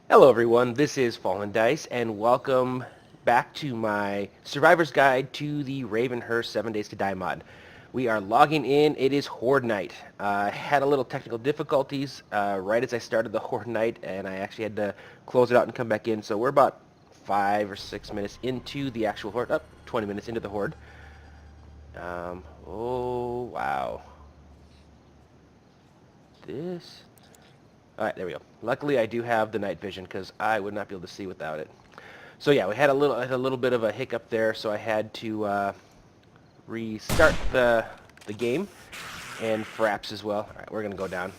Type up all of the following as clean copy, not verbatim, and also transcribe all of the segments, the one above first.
Hello everyone, this is Fallendice and welcome back to my Survivor's Guide to the Ravenhearst 7 Days to Die mod. We are logging in, it is Horde Night. I had a little technical difficulties right as I started the Horde Night and I actually had to close it out and come back in, so we're about 5 or 6 minutes into the actual Horde, 20 minutes into the Horde. Oh wow. This... Alright, there we go. Luckily I do have the night vision because I would not be able to see without it. So yeah, we had a little bit of a hiccup there, so I had to restart the game and fraps as well. Alright, we're gonna go down.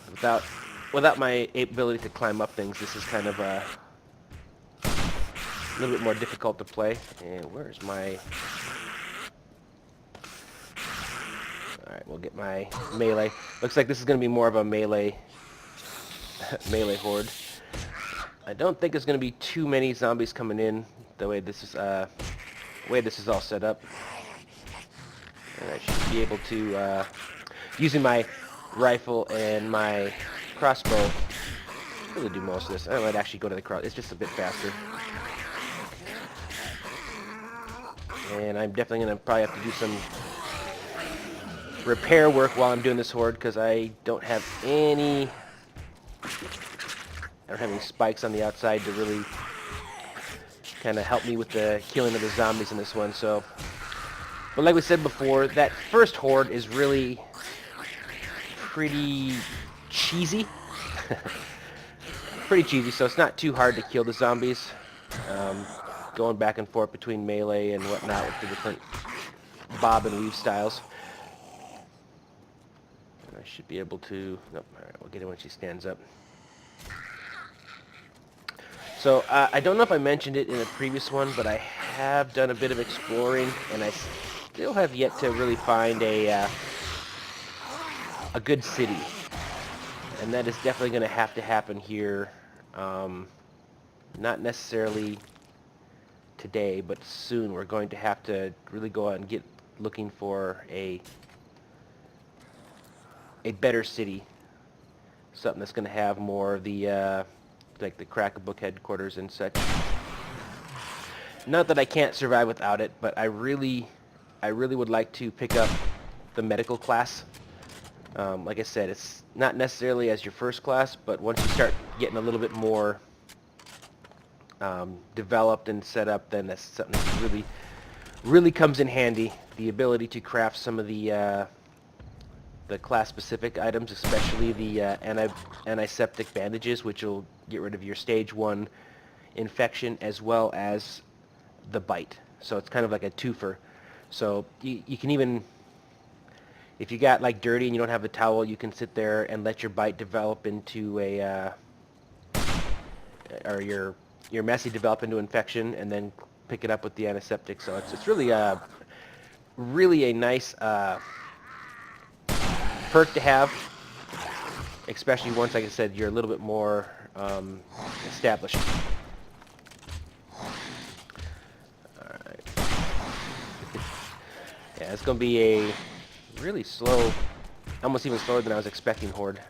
Without my ability to climb up things, this is kind of a little bit more difficult to play. And where's my... Alright, we'll get my melee. Looks like this is gonna be more of a melee horde. I don't think there's going to be too many zombies coming in the way this is all set up. And I should be able to, using my rifle and my crossbow, really do most of this. I might actually go to the cross. It's just a bit faster. And I'm definitely going to probably have to do some repair work while I'm doing this horde because I don't have any spikes on the outside to really kind of help me with the killing of the zombies in this one. So, but like we said before, that first horde is really pretty cheesy. Pretty cheesy, so it's not too hard to kill the zombies. Going back and forth between melee and whatnot with the different bob and weave styles. I should be able to... Nope, alright, we'll get it when she stands up. So, I don't know if I mentioned it in a previous one, but I have done a bit of exploring, and I still have yet to really find a good city. And that is definitely going to have to happen here, not necessarily today, but soon. We're going to have to really go out and get looking for a better city. Something that's going to have more of the... like the Crack-a-Book headquarters and such. Not that I can't survive without it, but I really would like to pick up the medical class. Like I said, it's not necessarily as your first class, but once you start getting a little bit more developed and set up, then that's something that really comes in handy. The ability to craft some of the class-specific items, especially the antiseptic bandages, which will get rid of your stage 1 infection as well as the bite. So it's kind of like a twofer. So you can even, if you got like dirty and you don't have a towel, you can sit there and let your bite develop into a, or your messy develop into infection, and then pick it up with the antiseptic. So it's really a nice perk to have, especially once, like I said, you're a little bit more established. Alright. Yeah, it's going to be a really slow, almost even slower than I was expecting horde.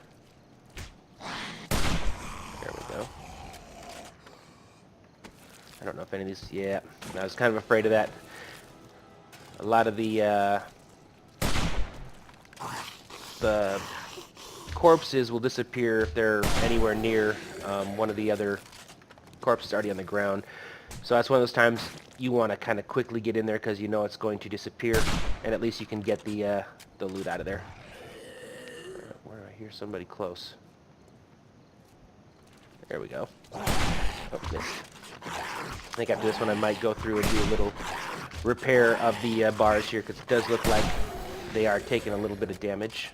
There we go. I don't know if any of these... Yeah, I was kind of afraid of that. A lot of the corpses will disappear if they're anywhere near one of the other corpses already on the ground. So that's one of those times you want to kind of quickly get in there because you know it's going to disappear, and at least you can get the loot out of there. Where do I hear somebody close? There we go. Oh, missed. I think after this one I might go through and do a little repair of the bars here, because it does look like they are taking a little bit of damage.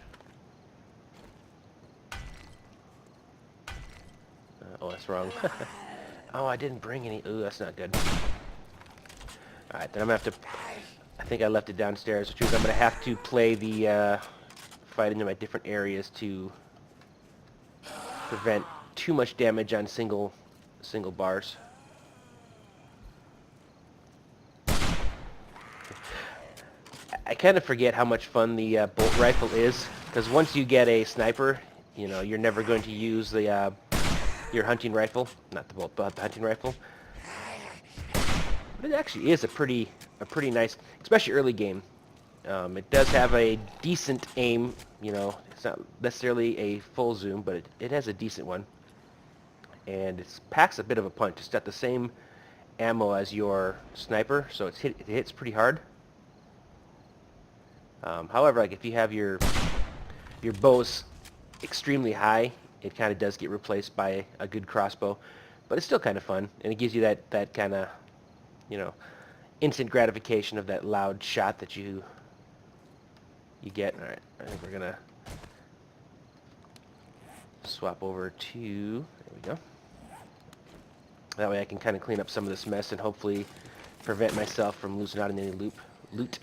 Oh, that's wrong. Oh, I didn't bring any. Ooh, that's not good. Alright, then I'm going to have to... I think I left it downstairs, which means I'm going to have to play the fight into my different areas to prevent too much damage on single bars. I kind of forget how much fun the bolt rifle is, because once you get a sniper, you know, you're never going to use the your hunting rifle, not the bolt, but the hunting rifle. But it actually is a pretty nice, especially early game. It does have a decent aim. You know, it's not necessarily a full zoom, but it has a decent one. And it packs a bit of a punch. It's got the same ammo as your sniper, so it hits pretty hard. However, like if you have your bows extremely high, it kind of does get replaced by a good crossbow, but it's still kind of fun, and it gives you that kind of, you know, instant gratification of that loud shot that you get. All right, I think we're gonna swap over to, there we go. That way I can kind of clean up some of this mess and hopefully prevent myself from losing out on any loot.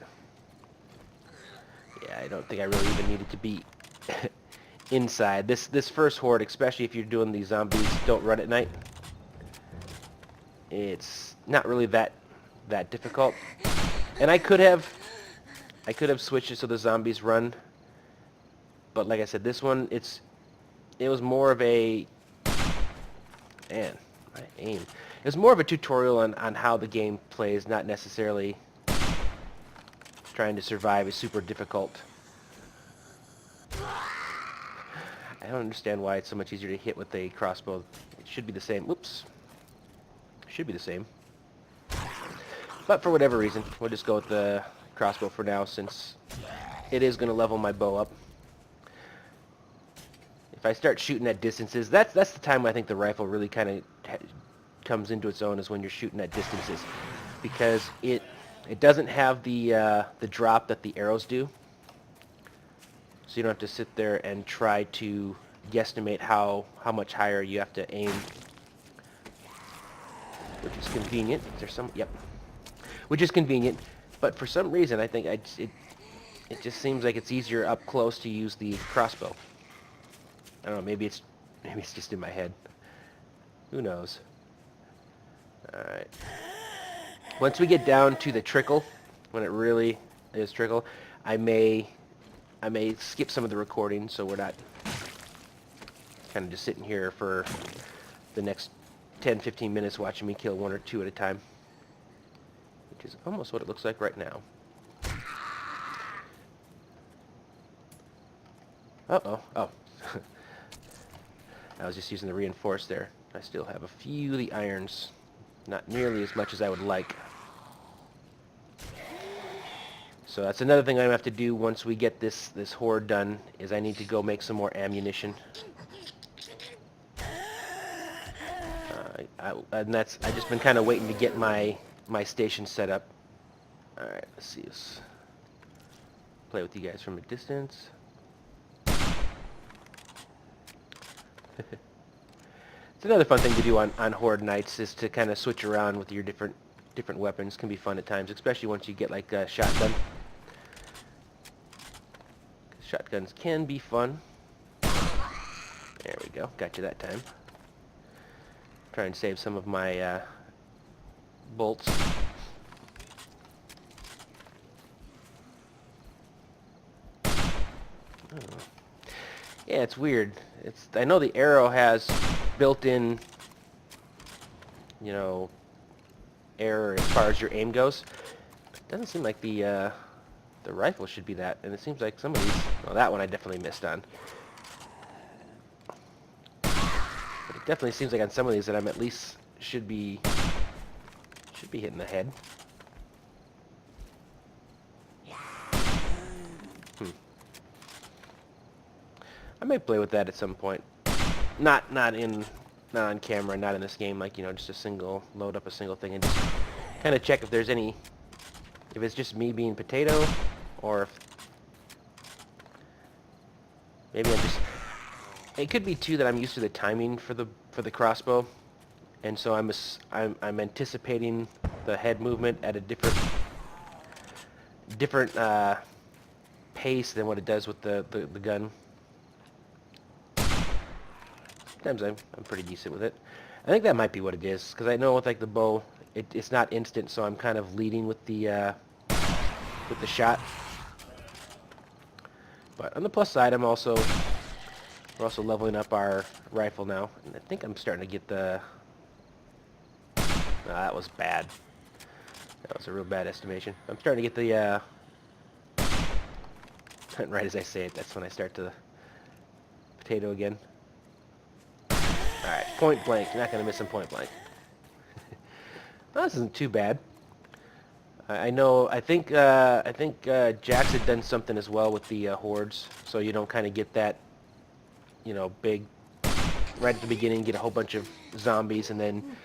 Yeah, I don't think I really even needed to be inside. This first horde, especially if you're doing these zombies don't run at night, it's not really that difficult. And I could have switched it so the zombies run, but like I said, this one it was more of a, man, my aim. It was more of a tutorial on how the game plays, not necessarily trying to survive is super difficult. I don't understand why it's so much easier to hit with a crossbow. It should be the same. Whoops. Should be the same. But for whatever reason, we'll just go with the crossbow for now, since it is going to level my bow up. If I start shooting at distances, that's the time I think the rifle really kind of comes into its own, is when you're shooting at distances, because it doesn't have the drop that the arrows do. So you don't have to sit there and try to guesstimate how much higher you have to aim, which is convenient. Is there some? Yep. Which is convenient, but for some reason I think it just seems like it's easier up close to use the crossbow. I don't know. Maybe it's just in my head. Who knows? All right. Once we get down to the trickle, when it really is trickle, I may skip some of the recording, so we're not kind of just sitting here for the next 10-15 minutes watching me kill one or two at a time, which is almost what it looks like right now. Uh-oh. Oh. I was just using the reinforce there. I still have a few of the irons. Not nearly as much as I would like. So that's another thing I'm going to have to do once we get this horde done, is I need to go make some more ammunition. And I've just been kind of waiting to get my station set up. Alright, let's see this. Play with you guys from a distance. It's another fun thing to do on horde nights, is to kind of switch around with your different weapons. Can be fun at times, especially once you get like a shotgun. Shotguns can be fun. There we go, got you that time. Try and save some of my bolts. Yeah, it's weird. I know the arrow has built-in, you know, error as far as your aim goes. It doesn't seem like the rifle should be that, and it seems like some of these. Well, that one I definitely missed on. But it definitely seems like on some of these that I'm at least should be hitting the head. I may play with that at some point. Not on camera, not in this game. Like, you know, just load up a single thing and just kind of check if there's any, if it's just me being potato, or if maybe it could be too that I'm used to the timing for the crossbow, and so I'm anticipating the head movement at a different pace than what it does with the gun. Sometimes I'm pretty decent with it. I think that might be what it is, because I know with like the bow, it's not instant, so I'm kind of leading with the shot. But on the plus side, I'm also We're also leveling up our rifle now. And I think I'm starting to get the... that was bad. That was a real bad estimation. I'm starting to get the... right as I say it, that's when I start to potato again. Alright, point blank. You're not going to miss him point blank. Well, this isn't too bad. I know, I think Jax had done something as well with the hordes, so you don't kind of get that, you know, big, right at the beginning, get a whole bunch of zombies, and then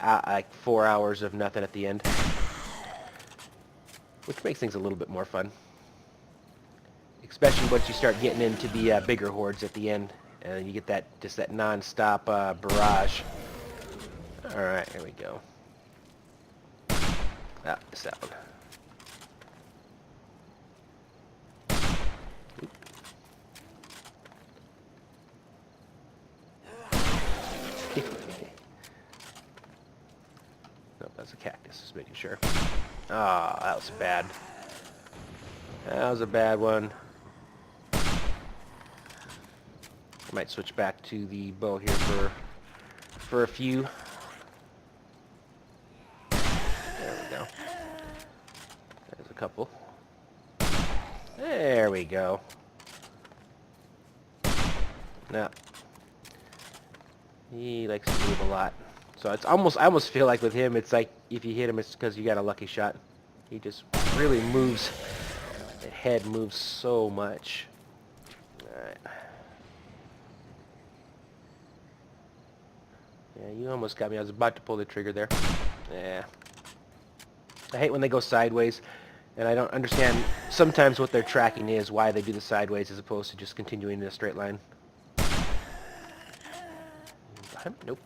like 4 hours of nothing at the end. Which makes things a little bit more fun. Especially once you start getting into the bigger hordes at the end, and you get that, just that non-stop barrage. Alright, here we go. Ah, missed that one. Nope, that's a cactus, just making sure. Ah, that was bad. That was a bad one. I might switch back to the bow here for a few. There we go. There's a couple. There we go. Now, he likes to move a lot. So it's almost, I almost feel like with him, it's like if you hit him, it's because you got a lucky shot. He just really moves. The head moves so much. Alright. Yeah, you almost got me. I was about to pull the trigger there. Yeah. I hate when they go sideways, and I don't understand sometimes what their tracking is, why they do the sideways as opposed to just continuing in a straight line. Nope.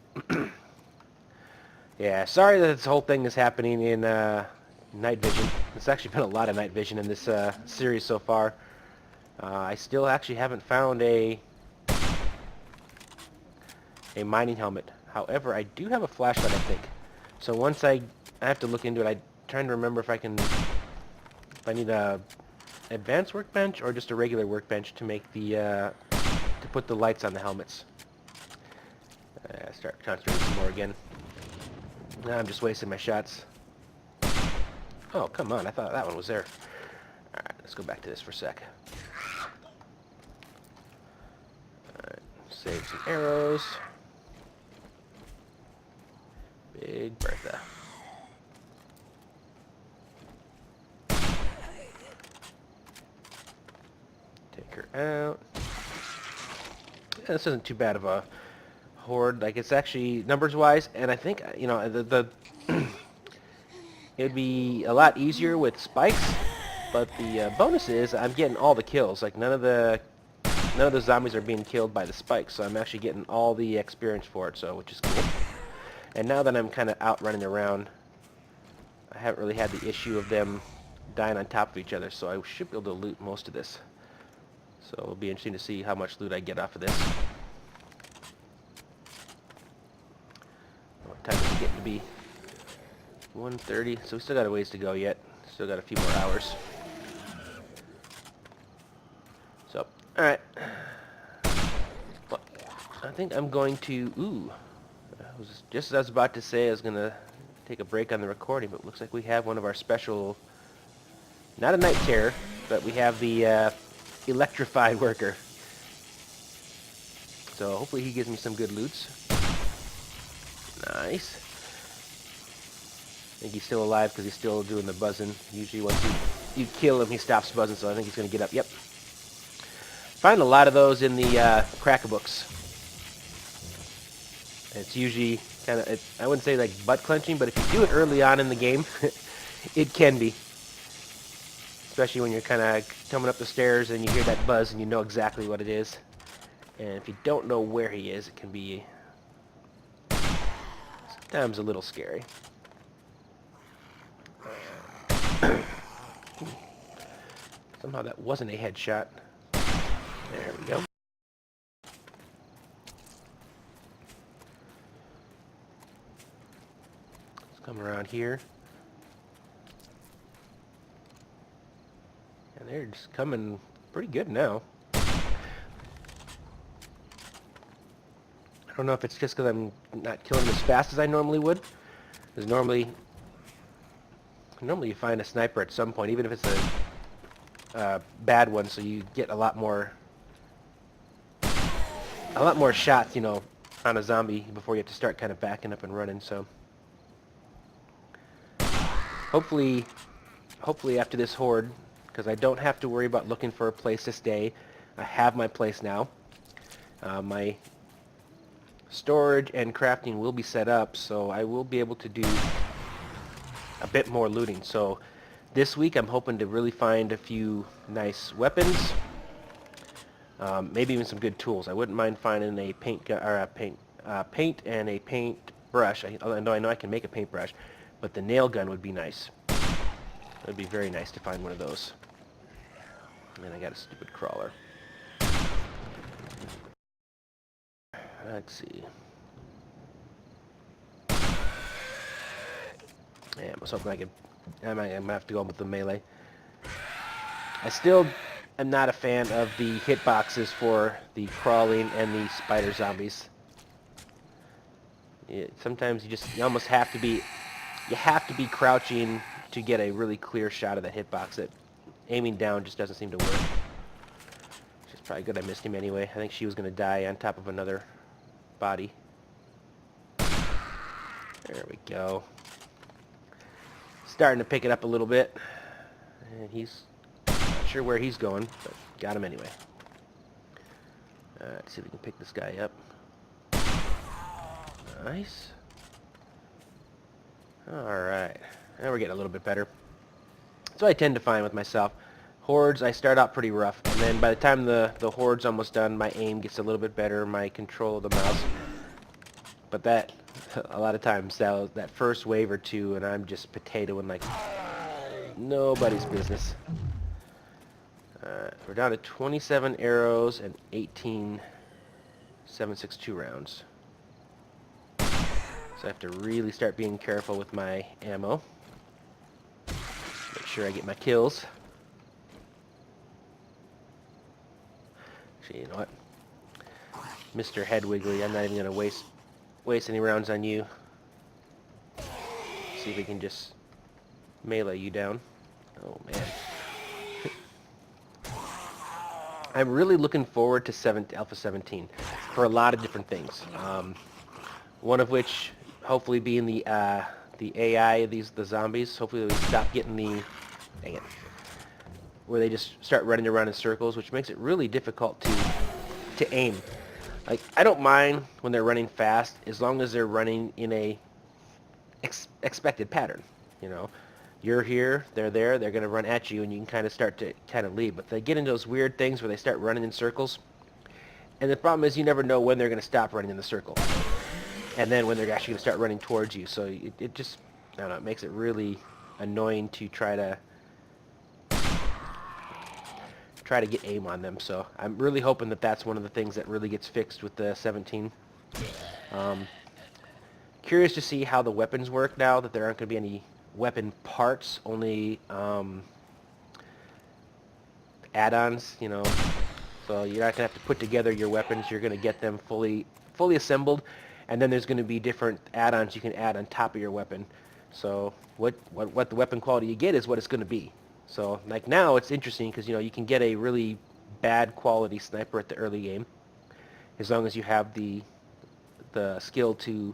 Yeah, sorry that this whole thing is happening in night vision. There's actually been a lot of night vision in this series so far. I still actually haven't found a mining helmet. However, I do have a flashlight, I think. So once I have to look into it. I'm trying to remember if I need a advanced workbench or just a regular workbench to make the to put the lights on the helmets. Start concentrating some more again. Now I'm just wasting my shots. Oh, come on. I thought that one was there. Alright, let's go back to this for a sec. Alright, save some arrows. Big Bertha. Take her out. Yeah, this isn't too bad of a horde. Like, it's actually numbers wise, and I think, you know, the it'd be a lot easier with spikes, but the bonus is I'm getting all the kills. Like, none of the zombies are being killed by the spikes, so I'm actually getting all the experience for it, so which is cool. And now that I'm kind of out running around, I haven't really had the issue of them dying on top of each other, so I should be able to loot most of this. So it'll be interesting to see how much loot I get off of this. What time is it getting to be? 1:30, so we still got a ways to go yet. Still got a few more hours. So, alright. Well, I think I'm going to... Ooh. Just as I was about to say, I was going to take a break on the recording, but it looks like we have one of our special... Not a night terror, but we have the electrified worker. So hopefully he gives me some good loots. Nice. I think he's still alive because he's still doing the buzzing. Usually once you kill him, he stops buzzing, so I think he's going to get up. Yep. Find a lot of those in the cracker books. It's usually kind of, I wouldn't say like butt clenching, but if you do it early on in the game, it can be. Especially when you're kind of coming up the stairs and you hear that buzz and you know exactly what it is. And if you don't know where he is, it can be sometimes a little scary. Somehow that wasn't a headshot. There we go. Let's come around here. And they're just coming pretty good now. I don't know if it's just because I'm not killing them as fast as I normally would. Because normally you find a sniper at some point, even if it's a bad one, so you get a lot more shots, you know, on a zombie before you have to start kind of backing up and running. So hopefully after this horde, because I don't have to worry about looking for a place to stay. I have my place now. My storage and crafting will be set up, so I will be able to do a bit more looting. So this week I'm hoping to really find a few nice weapons, maybe even some good tools. I wouldn't mind finding a paint and a paint brush. I know I can make a paintbrush, but the nail gun would be nice. It would be very nice to find one of those. And I got a stupid crawler. Let's see. Yeah, I was hoping I'm gonna have to go with the melee. I still am not a fan of the hitboxes for the crawling and the spider zombies. Sometimes you almost have to be crouching to get a really clear shot of the hitbox. That aiming down just doesn't seem to work. Which is probably good I missed him anyway. I think she was gonna die on top of another body. There we go. Starting to pick it up a little bit. And he's not sure where he's going, but got him anyway. Let's see if we can pick this guy up. Nice. Alright. Now we're getting a little bit better. That's what I tend to find with myself. Hordes, I start out pretty rough, and then by the time the horde's almost done, my aim gets a little bit better, my control of the mouse. But that, a lot of times, that first wave or two, and I'm just potatoing like nobody's business. We're down to 27 arrows and 18 7.62 rounds. So I have to really start being careful with my ammo. Make sure I get my kills. Actually, you know what? Mr. Head Wiggly, I'm not even going to waste any rounds on you. See if we can just melee you down. Oh, man. I'm really looking forward to Alpha 17 for a lot of different things. One of which, hopefully, being the AI, the zombies. Hopefully, we stop getting dang it, where they just start running around in circles, which makes it really difficult to aim. Like, I don't mind when they're running fast, as long as they're running in a expected pattern. You know, you're here, they're there, they're going to run at you, and you can kind of start to lead. But they get into those weird things where they start running in circles, and the problem is you never know when they're going to stop running in the circle, and then when they're actually going to start running towards you. So it just, I don't know, it makes it really annoying to try to get aim on them. So I'm really hoping that that's one of the things that really gets fixed with the 17. Curious to see how the weapons work now that there aren't going to be any weapon parts, only add-ons, you know. So you're not going to have to put together your weapons. You're going to get them fully assembled, and then there's going to be different add-ons you can add on top of your weapon. So what the weapon quality you get is what it's going to be. So like now it's interesting because, you know, you can get a really bad quality sniper at the early game as long as you have the skill to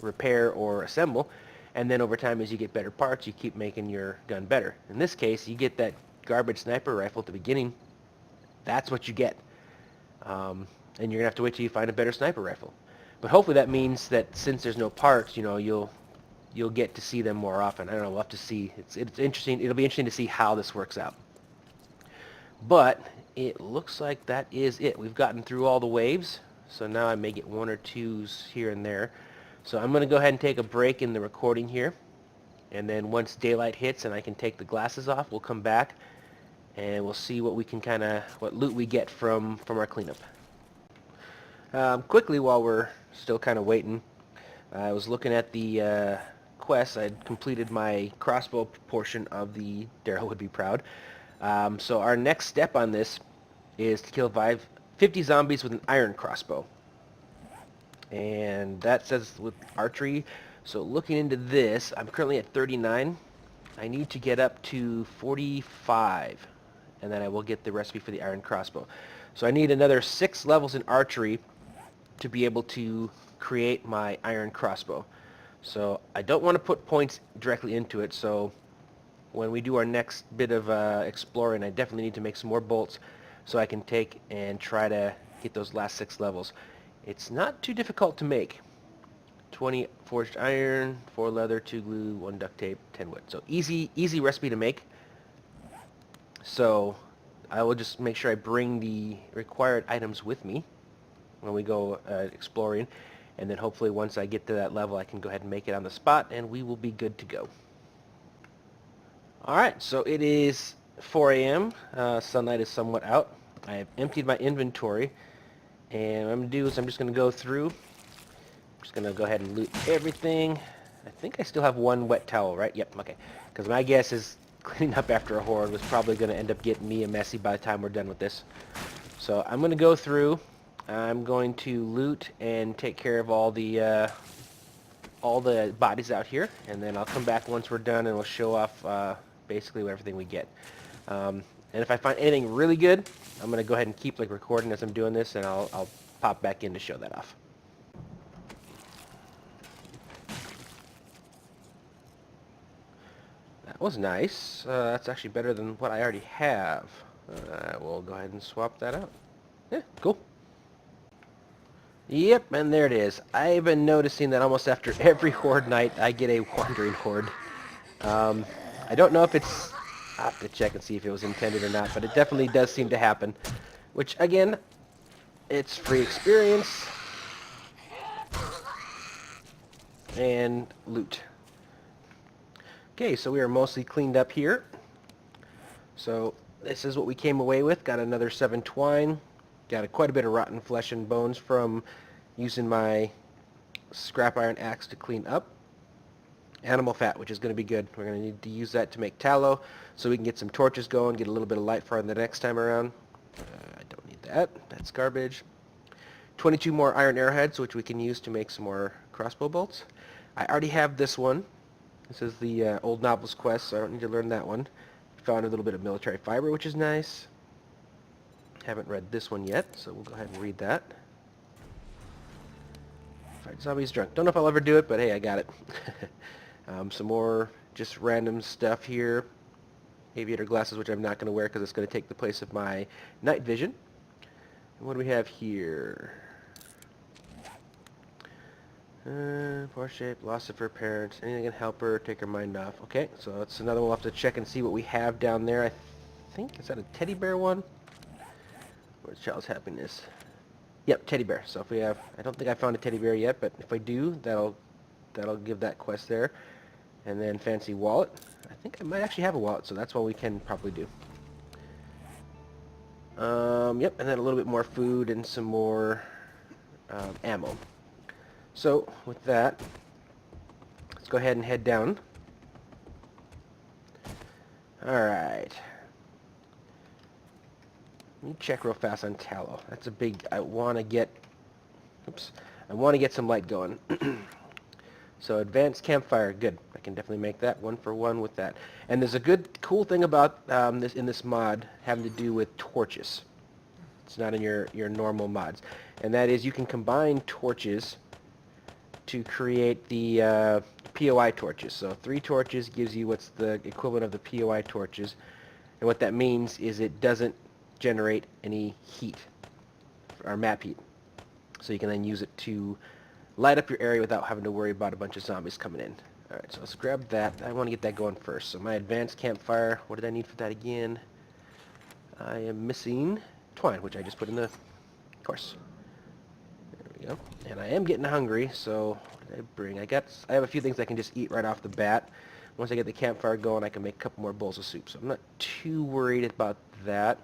repair or assemble, and then over time as you get better parts you keep making your gun better. In this case you get that garbage sniper rifle at the beginning. That's what you get, and you're gonna have to wait till you find a better sniper rifle. But hopefully that means that since there's no parts, you know, you'll get to see them more often. I don't know, we'll have to see. It's interesting. It'll be interesting to see how this works out. But it looks like that is it. We've gotten through all the waves, so now I may get one or twos here and there. So I'm going to go ahead and take a break in the recording here, and then once daylight hits and I can take the glasses off, we'll come back and we'll see what we can what loot we get from our cleanup. Quickly, while we're still kind of waiting, I was looking at the quest. I'd completed my crossbow portion of the Daryl would be proud. So our next step on this is to kill 50 zombies with an iron crossbow. And that says with archery. So looking into this, I'm currently at 39. I need to get up to 45, and then I will get the recipe for the iron crossbow. So I need another 6 levels in archery to be able to create my iron crossbow. So I don't want to put points directly into it, so when we do our next bit of exploring, I definitely need to make some more bolts so I can take and try to get those last 6 levels. It's not too difficult to make. 20 forged iron, 4 leather, 2 glue, 1 duct tape, 10 wood. So easy recipe to make. So I will just make sure I bring the required items with me when we go exploring, and then hopefully once I get to that level I can go ahead and make it on the spot and we will be good to go. Alright, so it is 4 a.m. Sunlight is somewhat out. I have emptied my inventory, and what I'm going to do is I'm just going to go through. I'm just going to go ahead and loot everything. I think I still have 1 wet towel, right? Yep, okay. Because my guess is cleaning up after a horde was probably going to end up getting me a messy by the time we're done with this. So I'm going to go through. I'm going to loot and take care of all the bodies out here, and then I'll come back once we're done and we'll show off basically everything we get. And if I find anything really good, I'm going to go ahead and keep recording as I'm doing this, and I'll pop back in to show that off. That was nice. That's actually better than what I already have. We'll go ahead and swap that out. Yeah, cool. Yep, and there it is. I've been noticing that almost after every horde night, I get a wandering horde. I don't know if it's... I'll have to check and see if it was intended or not, but it definitely does seem to happen. Which, again, it's free experience. And loot. Okay, so we are mostly cleaned up here. So this is what we came away with. Got another 7 twine. Got quite a bit of rotten flesh and bones from using my scrap iron axe to clean up. Animal fat, which is going to be good. We're going to need to use that to make tallow so we can get some torches going, get a little bit of light fire the next time around. I don't need that. That's garbage. 22 more iron arrowheads, which we can use to make some more crossbow bolts. I already have this one. This is the Old Novel's Quest, so I don't need to learn that one. Found a little bit of military fiber, which is nice. Haven't read this one yet, so we'll go ahead and read that. Fight zombies drunk. Don't know if I'll ever do it, but hey, I got it. Some more just random stuff here. Aviator glasses, which I'm not going to wear because it's going to take the place of my night vision. And what do we have here? Poor shape, loss of her parents, anything can help her, take her mind off. Okay, so that's another one. We'll have to check and see what we have down there. I think, is that a teddy bear one? Where's Child's Happiness? Yep, teddy bear. So if we have, I don't think I found a teddy bear yet, but if I do, that'll give that quest there. And then fancy wallet. I think I might actually have a wallet, so that's what we can probably do. Yep, and then a little bit more food and some more ammo. So with that, let's go ahead and head down. Alright. Let me check real fast on tallow. That's a big... I want to get some light going. So advanced campfire, good. I can definitely make that 1 for 1 with that. And there's a cool thing about this mod having to do with torches. It's not in your normal mods. And that is you can combine torches to create the POI torches. So 3 torches gives you what's the equivalent of the POI torches. And what that means is it doesn't generate any heat, or map heat. So you can then use it to light up your area without having to worry about a bunch of zombies coming in. Alright, so let's grab that. I want to get that going first. So my advanced campfire, what did I need for that again? I am missing twine, which I just put in the course. There we go. And I am getting hungry, so what did I bring? I have a few things I can just eat right off the bat. Once I get the campfire going, I can make a couple more bowls of soup. So I'm not too worried about that.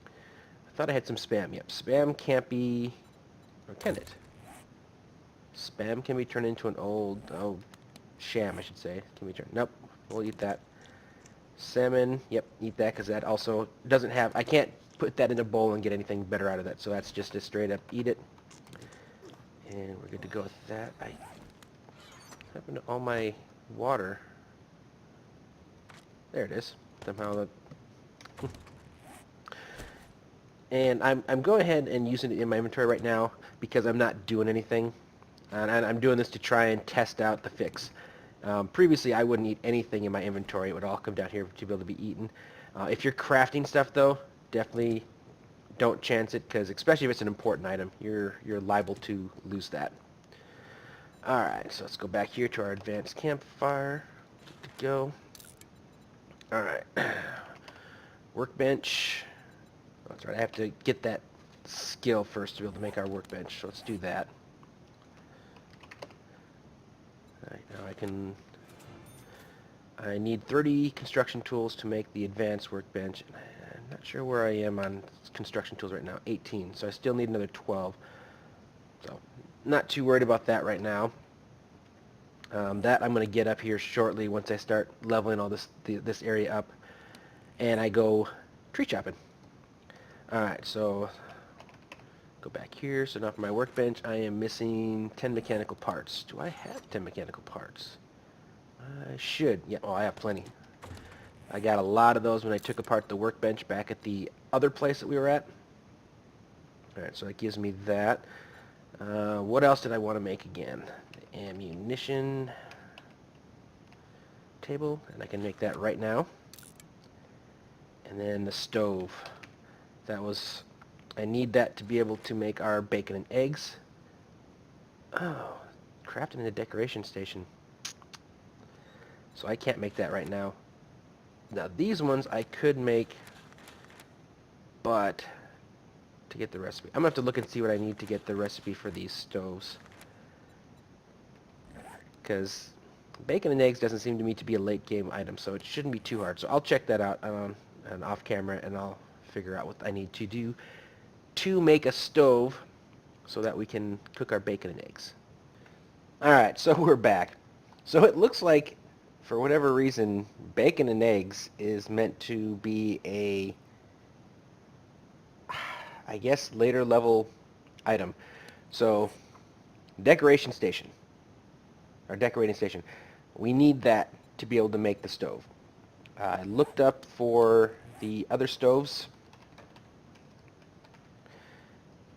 I thought I had some spam. Yep, spam can't be... or can it? Spam can be turned into an sham, I should say. Can be turned... Nope, we'll eat that. Salmon, yep, eat that, because that also doesn't have... I can't put that in a bowl and get anything better out of that, so that's just a straight up eat it. And we're good to go with that. I happen to all my water. There it is. Somehow that. And I'm going ahead and using it in my inventory right now because I'm not doing anything. And I'm doing this to try and test out the fix. Previously, I wouldn't eat anything in my inventory. It would all come down here to be able to be eaten. If you're crafting stuff, though, definitely don't chance it, because especially if it's an important item, you're liable to lose that. All right, so let's go back here to our advanced campfire. Good to go. All right, workbench. That's right. I have to get that skill first to be able to make our workbench. So let's do that. All right, now I need 30 construction tools to make the advanced workbench. I'm not sure where I am on construction tools right now. 18. So I still need another 12. So not too worried about that right now. That I'm going to get up here shortly once I start leveling all this area up and I go tree chopping. Alright, so go back here. So now for my workbench, I am missing 10 mechanical parts. Do I have 10 mechanical parts? I should. Yeah, oh, I have plenty. I got a lot of those when I took apart the workbench back at the other place that we were at. Alright, so that gives me that. What else did I want to make again? The ammunition table, and I can make that right now. And then the stove. I need that to be able to make our bacon and eggs. Oh, crafting in the decoration station. So I can't make that right now. Now these ones I could make, but to get the recipe, I'm going to have to look and see what I need to get the recipe for these stoves. Because bacon and eggs doesn't seem to me to be a late game item, so it shouldn't be too hard. So I'll check that out and off camera, and I'll figure out what I need to do to make a stove so that we can cook our bacon and eggs. Alright, so we're back. So it looks like, for whatever reason, bacon and eggs is meant to be a, I guess, later level item. So, decoration station, or decorating station. We need that to be able to make the stove. I looked up for the other stoves.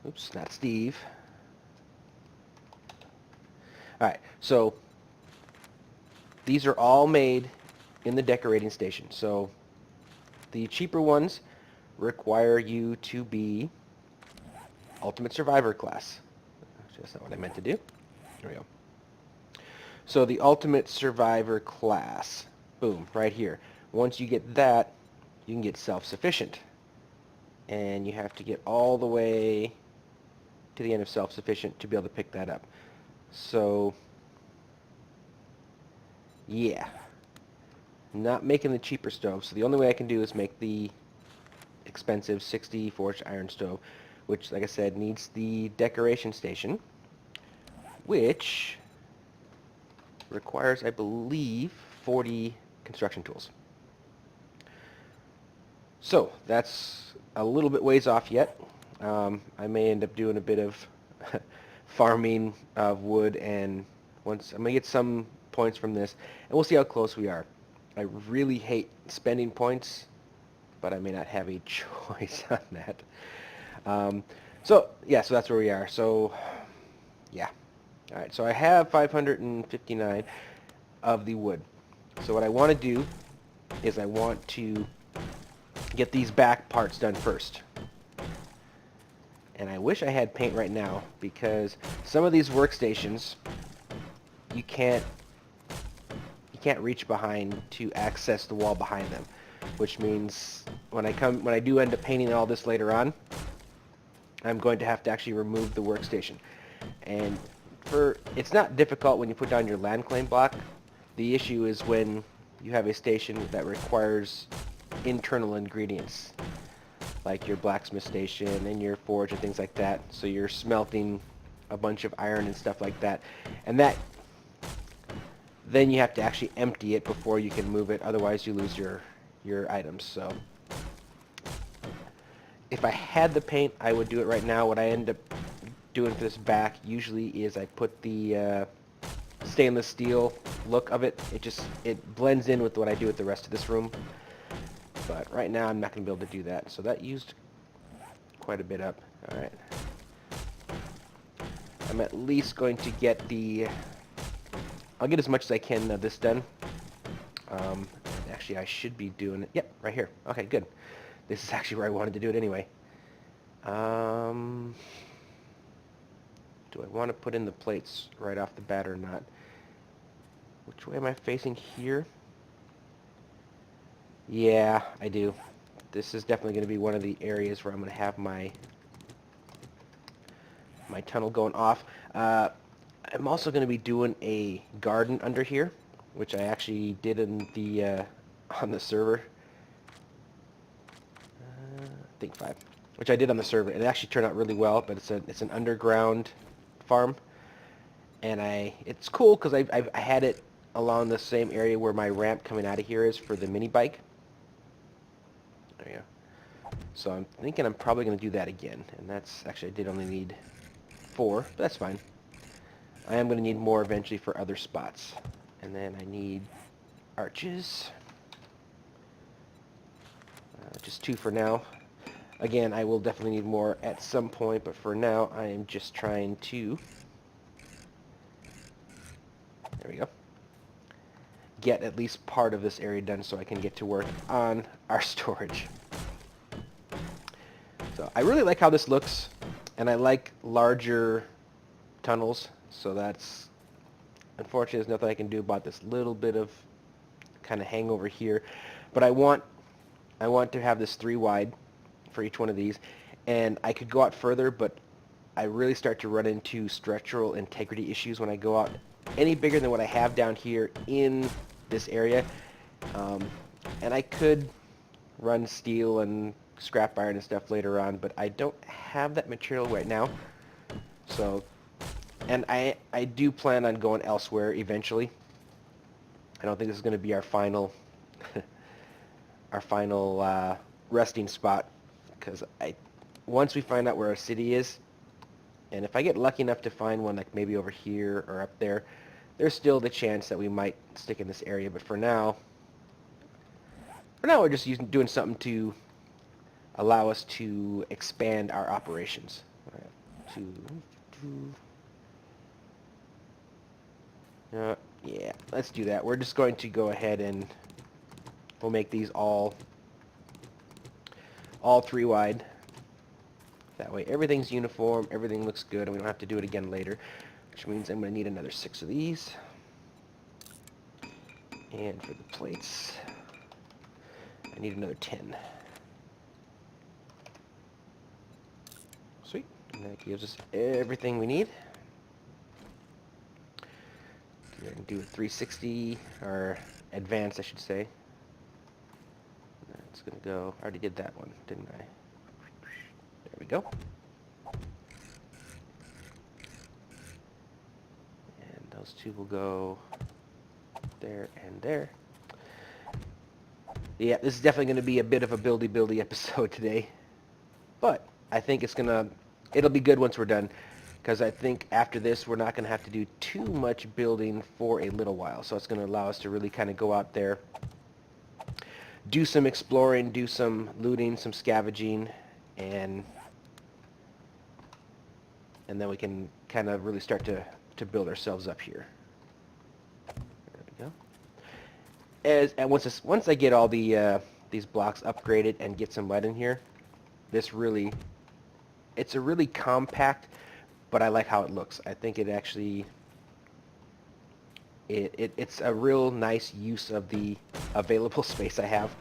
Oops, not Steve. Alright, so these are all made in the decorating station. So the cheaper ones require you to be Ultimate Survivor class. That's not what I meant to do. There we go. So the Ultimate Survivor class, boom, right here. Once you get that, you can get self-sufficient. And you have to get all the way to the end of self-sufficient to be able to pick that up. So, yeah. Not making the cheaper stove, so the only way I can do is make the expensive 60 forged iron stove, which, like I said, needs the decoration station, which requires, I believe, 40 construction tools. So, that's a little bit ways off yet. I may end up doing a bit of farming of wood, and once I'm going to get some points from this, and we'll see how close we are. I really hate spending points, but I may not have a choice on that. So that's where we are. So, yeah. All right, so I have 559 of the wood. So what I want to do is I want to get these back parts done first. And I wish I had paint right now, because some of these workstations you can't reach behind to access the wall behind them, which means when I do end up painting all this later on, I'm going to have to actually remove the workstation. And it's not difficult when you put down your land claim block. The issue is when you have a station that requires internal ingredients, like your blacksmith station and your forge and things like that. So you're smelting a bunch of iron and stuff like that, and then you have to actually empty it before you can move it. Otherwise, you lose your items. So if I had the paint, I would do it right now. What I end up doing for this back usually is I put the stainless steel look of it. It blends in with what I do with the rest of this room. But right now I'm not going to be able to do that. So that used quite a bit up. Alright. I'm at least going to get I'll get as much as I can of this done. Actually, I should be doing it. Yep, right here. Okay, good. This is actually where I wanted to do it anyway. Do I want to put in the plates right off the bat or not? Which way am I facing here? Yeah, I do. This is definitely going to be one of the areas where I'm going to have my tunnel going off. I'm also going to be doing a garden under here, which I actually did in the on the server. I think 5. Which I did on the server. It actually turned out really well, but it's an underground farm, and it's cool because I had it along the same area where my ramp coming out of here is for the mini bike. There you go. So I'm thinking I'm probably going to do that again, and that's actually I did only need 4, but that's fine. I am going to need more eventually for other spots, and then I need arches. Just 2 for now. Again, I will definitely need more at some point, but for now, I am just trying to, there we go, get at least part of this area done so I can get to work on our storage. So I really like how this looks, and I like larger tunnels, so that's, unfortunately, there's nothing I can do about this little bit of kind of hangover here, but I want to have this 3 wide for each one of these, and I could go out further, but I really start to run into structural integrity issues when I go out any bigger than what I have down here in this area. And I could run steel and scrap iron and stuff later on, but I don't have that material right now. So, and I do plan on going elsewhere eventually. I don't think this is going to be our final resting spot, because once we find out where our city is, and if I get lucky enough to find one like maybe over here or up there, there's still the chance that we might stick in this area. But for now we're just doing something to allow us to expand our operations. All right, yeah, let's do that. We're just going to go ahead and we'll make these all 3 wide. That way everything's uniform, everything looks good, and we don't have to do it again later. Which means I'm going to need another 6 of these. And for the plates, I need another 10. Sweet. And that gives us everything we need. We're going to do a 360, or advance I should say. That's going to go, I already did that one, didn't I? There we go. And those 2 will go there and there. Yeah, this is definitely going to be a bit of a buildy episode today. But I think it'll be good once we're done. Because I think after this, we're not going to have to do too much building for a little while. So it's going to allow us to really kind of go out there, do some exploring, do some looting, some scavenging, and then we can kind of really start to build ourselves up here. There we go. And once I get all these blocks upgraded and get some lead in here, it's a really compact, but I like how it looks. I think it actually it's a real nice use of the available space I have,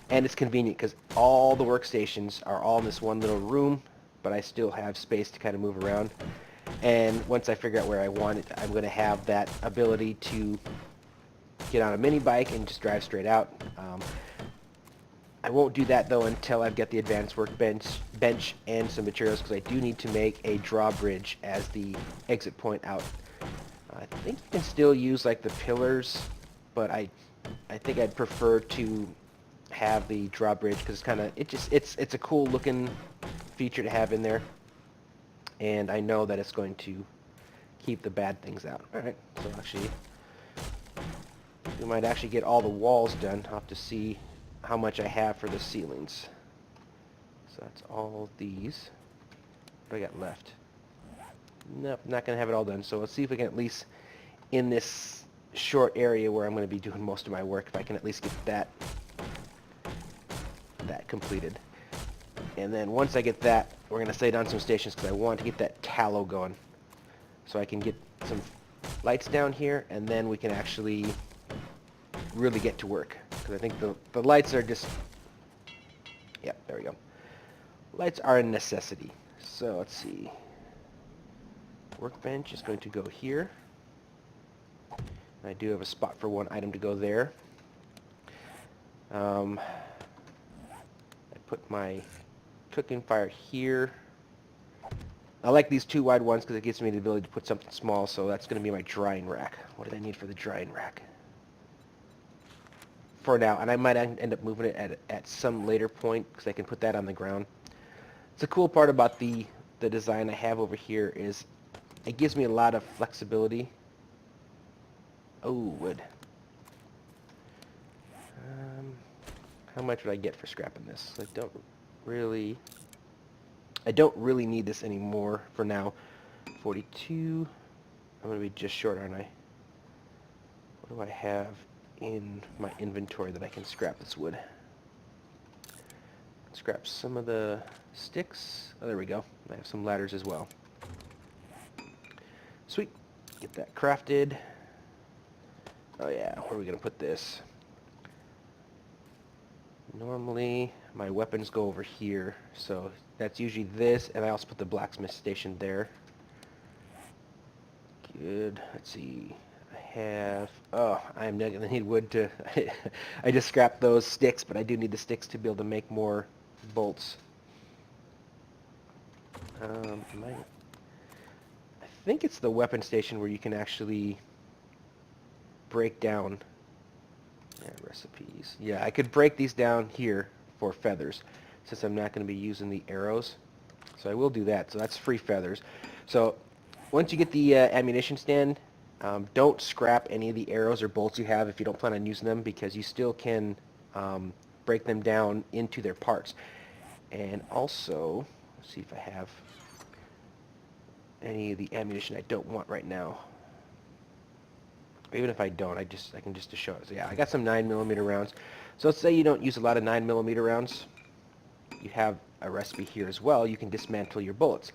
and it's convenient because all the workstations are all in this one little room, but I still have space to kind of move around. And once I figure out where I want it, I'm going to have that ability to get on a mini bike and just drive straight out. I won't do that though until I've got the advanced workbench and some materials, because I do need to make a drawbridge as the exit point out. I think you can still use like the pillars, but I think I'd prefer to have the drawbridge because it's a cool looking feature to have in there. and I know that it's going to keep the bad things out. Alright, so actually, we might actually get all the walls done. I'll have to see how much I have for the ceilings. So that's all these. What do I got left? Nope, not going to have it all done. So let's see if we can at least, in this short area where I'm going to be doing most of my work, if I can at least get that completed. And then once I get that, we're going to stay down some stations because I want to get that tallow going. So I can get some lights down here, and then we can actually really get to work. Because I think the lights are just... Yep, there we go. Lights are a necessity. So let's see. Workbench is going to go here. I do have a spot for one item to go there. I put my cooking fire here. I like these two wide ones because it gives me the ability to put something small, so that's going to be my drying rack. What did I need for the drying rack? For now, and I might end up moving it at some later point because I can put that on the ground. The cool part about the design I have over here is it gives me a lot of flexibility. Oh, wood. How much would I get for scrapping this? I don't really need this anymore for now. 42. I'm going to be just short, aren't I? What do I have in my inventory that I can scrap this wood? Scrap some of the sticks. Oh, there we go. I have some ladders as well. Sweet. Get that crafted. Oh yeah, where are we going to put this? Normally, my weapons go over here, so that's usually this, and I also put the blacksmith station there. Good. Let's see. I am not going to need wood to... I just scrapped those sticks, but I do need the sticks to be able to make more bolts. I think it's the weapon station where you can actually break down... Yeah, recipes. Yeah, I could break these down here for feathers, since I'm not going to be using the arrows. So I will do that. So that's free feathers. So once you get the ammunition stand, don't scrap any of the arrows or bolts you have if you don't plan on using them, because you still can break them down into their parts. And also, let's see if I have any of the ammunition I don't want right now. Even if I don't, I can just show it. So yeah, I got some 9mm rounds. So let's say you don't use a lot of 9mm rounds. You have a recipe here as well. You can dismantle your bullets.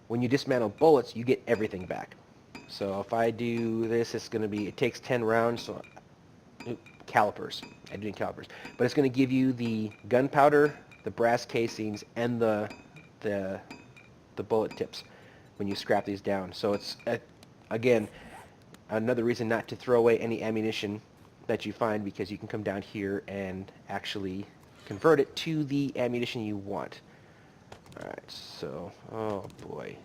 When you dismantle bullets, you get everything back. So if I do this, it's going to be, it takes 10 rounds, so calipers. I do need calipers. But it's going to give you the gunpowder, the brass casings, and the bullet tips when you scrap these down. So it's, again, another reason not to throw away any ammunition that you find, because you can come down here and actually convert it to the ammunition you want. Alright, so, oh boy.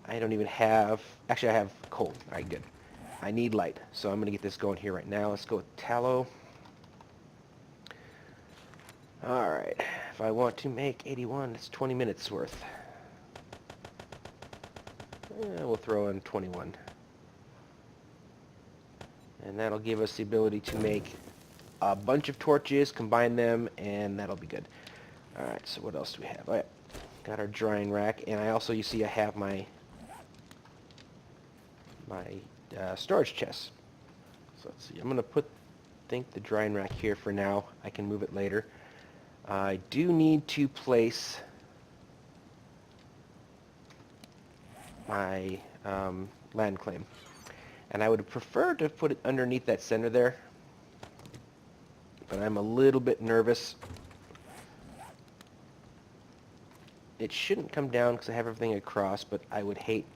I don't even have, actually I have coal. Alright, good. I need light, so I'm going to get this going here right now. Let's go with tallow. Alright, if I want to make 81, it's 20 minutes worth. We'll throw in 21. And that'll give us the ability to make a bunch of torches, combine them, and that'll be good. Alright, so what else do we have? Alright, got our drying rack, and I also, you see, I have my storage chest. So let's see, I'm going to think the drying rack here for now. I can move it later. I do need to place my land claim. And I would prefer to put it underneath that center there. But I'm a little bit nervous. It shouldn't come down because I have everything across, but I would hate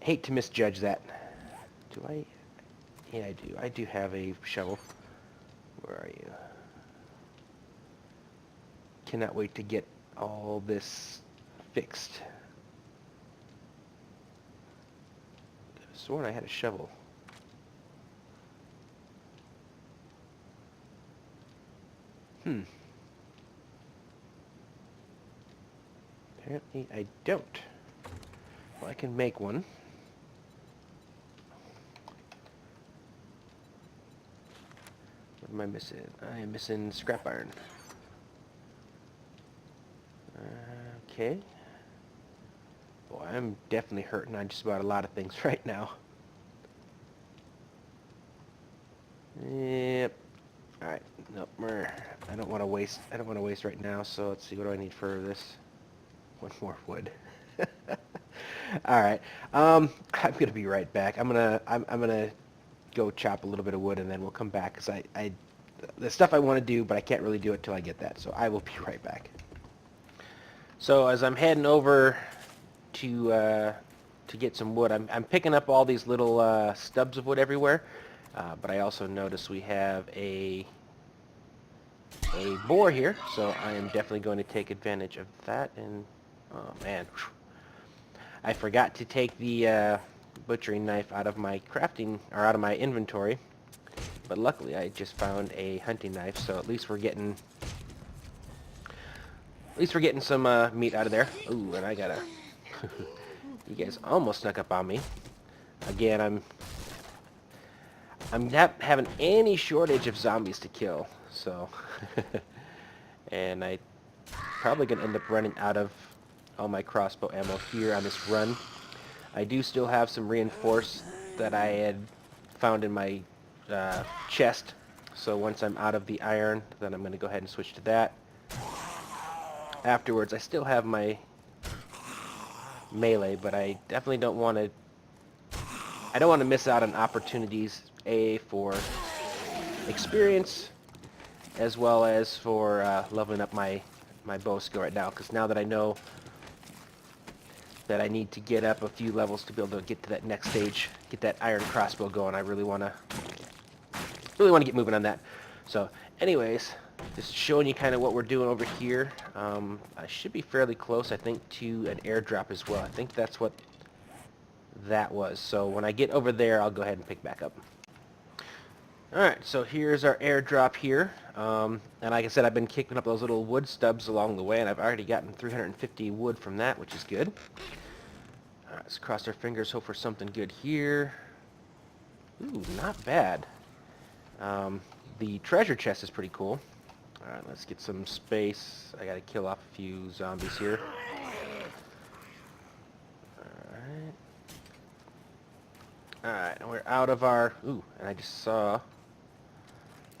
to misjudge that. Do I? Yeah, I do. I do have a shovel. Where are you? Cannot wait to get all this fixed. I could have sworn I had a shovel. Apparently I don't. Well, I can make one. What am I missing? I am missing scrap iron. Okay. Boy, I'm definitely hurting on just about a lot of things right now. Yep. All right. Nope. I don't want to waste. I don't want to waste right now. So let's see. What do I need for this? One more wood. All right. I'm gonna be right back. I'm gonna go chop a little bit of wood and then we'll come back because the stuff I want to do, but I can't really do it till I get that. So I will be right back. So as I'm heading over to get some wood, I'm picking up all these little stubs of wood everywhere. But I also notice we have a boar here, so I am definitely going to take advantage of that. And oh man, I forgot to take the butchering knife out of my crafting or out of my inventory. But luckily, I just found a hunting knife, so at least we're getting some meat out of there. Ooh, and I gotta. You guys almost snuck up on me. Again, I'm not having any shortage of zombies to kill, so. And I probably gonna end up running out of all my crossbow ammo here on this run. I do still have some reinforce that I had found in my chest, so once I'm out of the iron, then I'm going to go ahead and switch to that. Afterwards, I still have my melee, but I definitely don't want to. I don't want to miss out on opportunities, A, for experience, as well as for leveling up my bow skill right now, because now that I know that I need to get up a few levels to be able to get to that next stage, get that iron crossbow going. I really want to get moving on that. So, anyways, just showing you kind of what we're doing over here. I should be fairly close, I think, to an airdrop as well. I think that's what that was. So when I get over there, I'll go ahead and pick back up. Alright, so here's our airdrop here. And like I said, I've been kicking up those little wood stubs along the way, and I've already gotten 350 wood from that, which is good. Alright, let's cross our fingers, hope for something good here. Ooh, not bad. The treasure chest is pretty cool. Alright, let's get some space. I gotta kill off a few zombies here. Alright. Alright, and we're out of our... Ooh, and I just saw...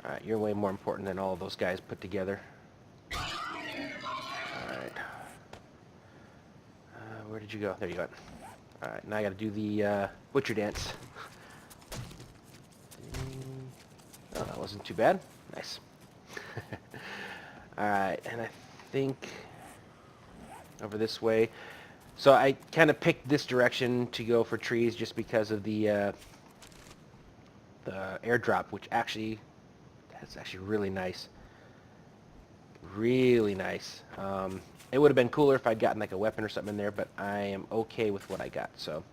Alright, you're way more important than all of those guys put together. Alright. Where did you go? There you go. Alright, now I gotta do the butcher dance. Oh, that wasn't too bad. Nice. Alright, and I think over this way. So I kind of picked this direction to go for trees just because of the airdrop, which actually... That's actually really nice. Really nice. It would have been cooler if I'd gotten like a weapon or something in there, but I am okay with what I got. So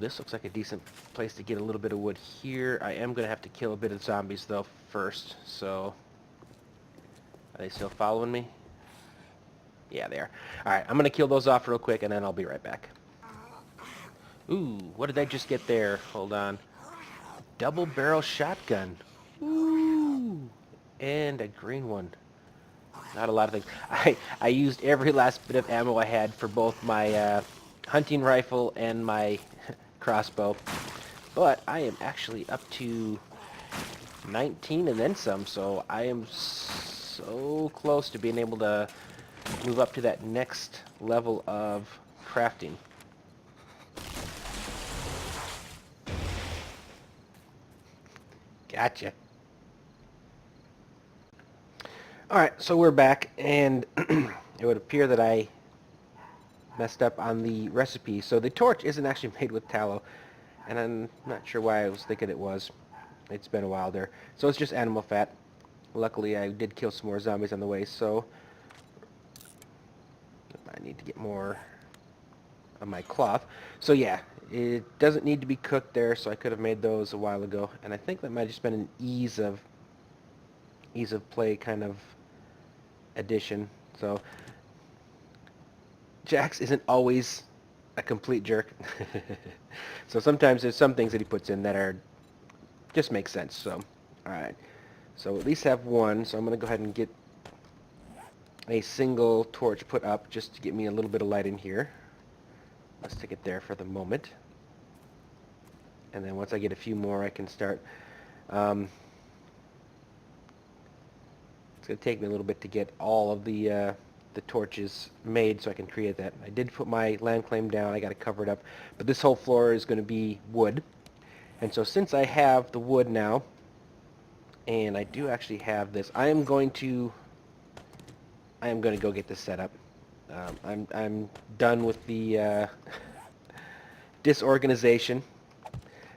this looks like a decent place to get a little bit of wood here. I am going to have to kill a bit of zombies though first. So are they still following me? Yeah, they are. Alright, I'm going to kill those off real quick and then I'll be right back. Ooh, what did I just get there? Hold on. Double barrel shotgun. Ooh, and a green one. Not a lot of things. I used every last bit of ammo I had for both my hunting rifle and my crossbow. But I am actually up to 19 and then some, so I am so close to being able to move up to that next level of crafting. Gotcha. Alright, so we're back, and it would appear that I messed up on the recipe. So the torch isn't actually made with tallow, and I'm not sure why I was thinking it was. It's been a while there. So it's just animal fat. Luckily, I did kill some more zombies on the way, so I need to get more of my cloth. So yeah, it doesn't need to be cooked there, so I could have made those a while ago. And I think that might have just been an ease of play kind of addition. So Jax isn't always a complete jerk. So sometimes there's some things that he puts in that are just make sense. So, alright. So at least have one. So I'm going to go ahead and get a single torch put up just to get me a little bit of light in here. Let's stick it there for the moment. And then once I get a few more, I can start. It's going to take me a little bit to get all of the torches made so I can create that. I did put my land claim down. I got to cover it up. But this whole floor is going to be wood. And so since I have the wood now, and I do actually have this, I am going to go get this set up. I'm done with the disorganization.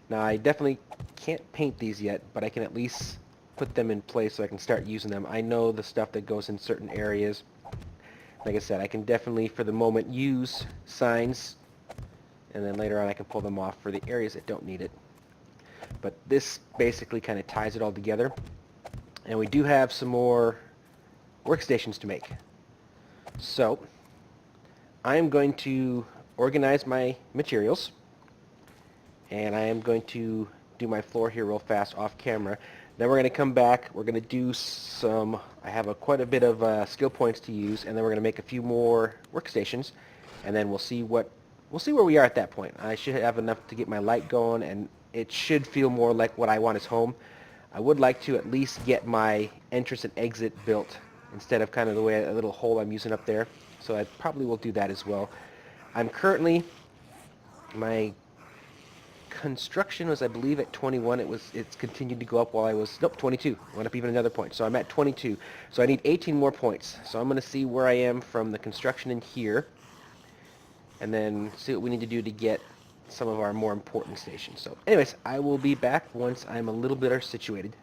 Now I definitely can't paint these yet, but I can at least put them in place so I can start using them. I know the stuff that goes in certain areas. Like I said, I can definitely for the moment use signs, and then later on I can pull them off for the areas that don't need it. But this basically kind of ties it all together. And we do have some more workstations to make. So I am going to organize my materials, and I am going to do my floor here real fast off camera. Then we're going to come back, we're going to do some, I have quite a bit of skill points to use, and then we're going to make a few more workstations, and then we'll see where we are at that point. I should have enough to get my light going, and it should feel more like what I want as home. I would like to at least get my entrance and exit built instead of kind of the way a little hole I'm using up there. So I probably will do that as well. I'm currently, my construction was I believe at 21. It's continued to go up while I was, nope, 22. Went up even another point. So I'm at 22. So I need 18 more points. So I'm going to see where I am from the construction in here, and then see what we need to do to get some of our more important stations. So anyways, I will be back once I'm a little better situated.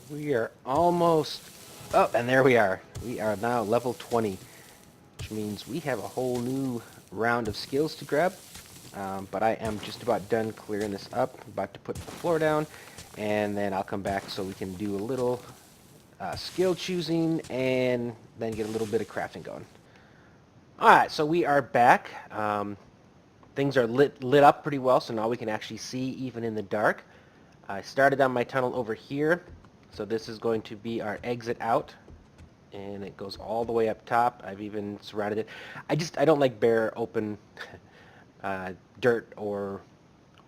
We are almost, oh, and there we are. We are now level 20, which means we have a whole new round of skills to grab. But I am just about done clearing this up. I'm about to put the floor down, and then I'll come back so we can do a little skill choosing and then get a little bit of crafting going. Alright, so we are back. Things are lit up pretty well, so now we can actually see even in the dark. I started on my tunnel over here, so this is going to be our exit out, and it goes all the way up top. I've even surrounded it. I don't like bare open dirt or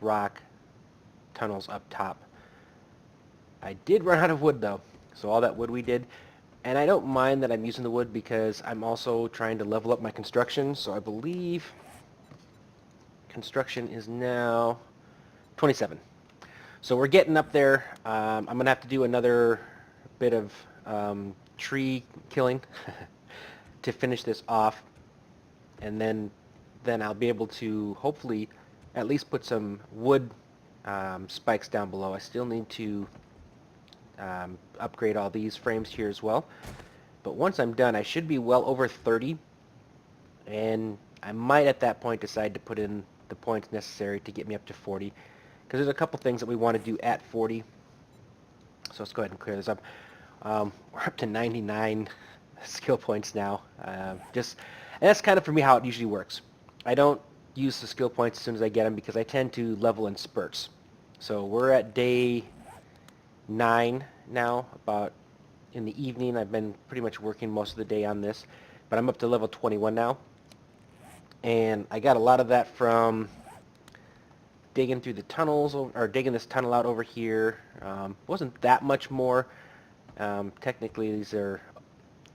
rock tunnels up top. I did run out of wood though, so all that wood we did, and I don't mind that I'm using the wood because I'm also trying to level up my construction. So I believe construction is now 27. So we're getting up there. I'm going to have to do another bit of tree killing to finish this off, and then I'll be able to hopefully at least put some wood spikes down below. I still need to upgrade all these frames here as well. But once I'm done, I should be well over 30, and I might at that point decide to put in the points necessary to get me up to 40, because there's a couple things that we want to do at 40. So let's go ahead and clear this up. We're up to 99 skill points now. And that's kind of for me how it usually works. I don't use the skill points as soon as I get them because I tend to level in spurts. So we're at day 9 now, about in the evening. I've been pretty much working most of the day on this, but I'm up to level 21 now. And I got a lot of that from digging through the tunnels, or digging this tunnel out over here. Wasn't that much more. Technically these are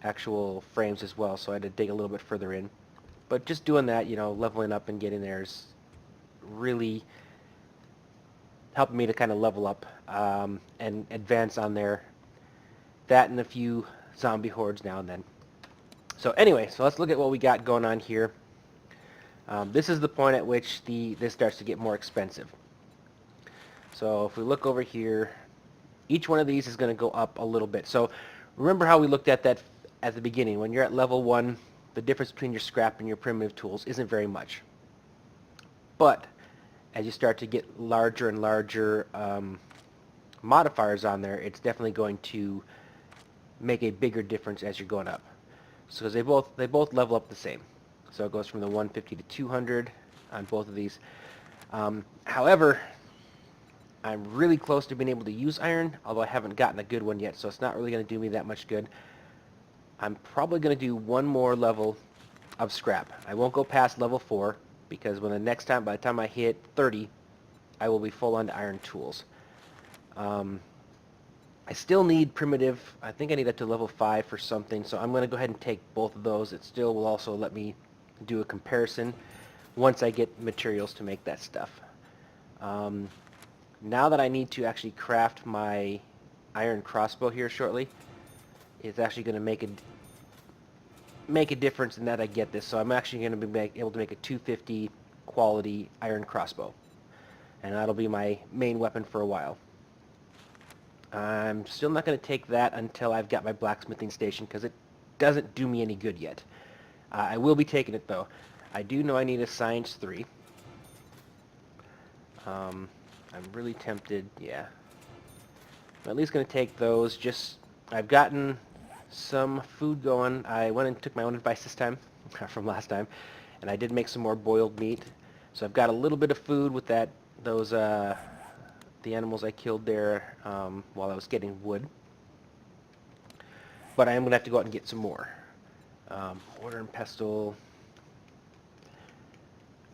actual frames as well, so I had to dig a little bit further in. But just doing that, you know, leveling up and getting there is really helping me to kind of level up and advance on there. That and a few zombie hordes now and then. So anyway, so let's look at what we got going on here. This is the point at which this starts to get more expensive. So if we look over here, each one of these is going to go up a little bit. So remember how we looked at that at the beginning. When you're at level 1, the difference between your scrap and your primitive tools isn't very much. But as you start to get larger and larger modifiers on there, it's definitely going to make a bigger difference as you're going up. So because they both level up the same. So it goes from the 150 to 200 on both of these. However, I'm really close to being able to use iron, although I haven't gotten a good one yet, so it's not really going to do me that much good. I'm probably going to do one more level of scrap. I won't go past level 4, because by the time I hit 30, I will be full on iron tools. I still need primitive. I think I need up to level 5 for something, so I'm going to go ahead and take both of those. It still will also let me do a comparison once I get materials to make that stuff. Now that I need to actually craft my iron crossbow here shortly, it's actually going to make a difference in that I get this. So I'm actually going to be able to make a 250 quality iron crossbow, and that'll be my main weapon for a while. I'm still not going to take that until I've got my blacksmithing station, because it doesn't do me any good yet. I will be taking it though. I do know I need a science 3. I'm really tempted, yeah. I'm at least going to take those. I've gotten some food going. I went and took my own advice this time from last time, and I did make some more boiled meat. So I've got a little bit of food with the animals I killed there while I was getting wood. But I am going to have to go out and get some more. Mortar and pestle.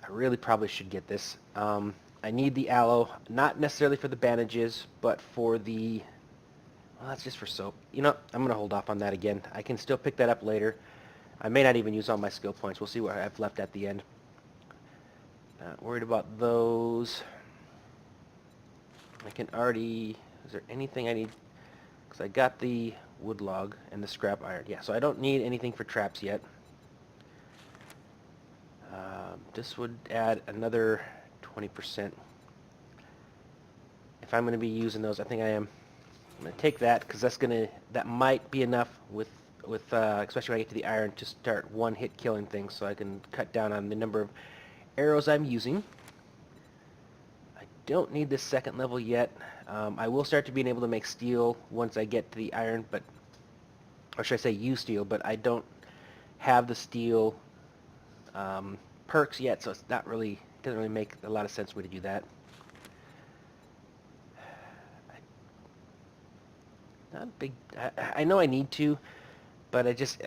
I really probably should get this. I need the aloe, not necessarily for the bandages, but for the... Well, that's just for soap. You know, I'm going to hold off on that again. I can still pick that up later. I may not even use all my skill points. We'll see what I've left at the end. Not worried about those. I can already... Is there anything I need? Because I got the wood log and the scrap iron. Yeah, so I don't need anything for traps yet. This would add another 20%. If I'm going to be using those, I think I am. I'm going to take that, because that might be enough with especially when I get to the iron, to start one-hit killing things, so I can cut down on the number of arrows I'm using. I don't need this second level yet. I will start to being able to make steel once I get to the iron, or should I say use steel, but I don't have the steel perks yet, so it doesn't really make a lot of sense for me to do that. Not big. I know I need to, but I just,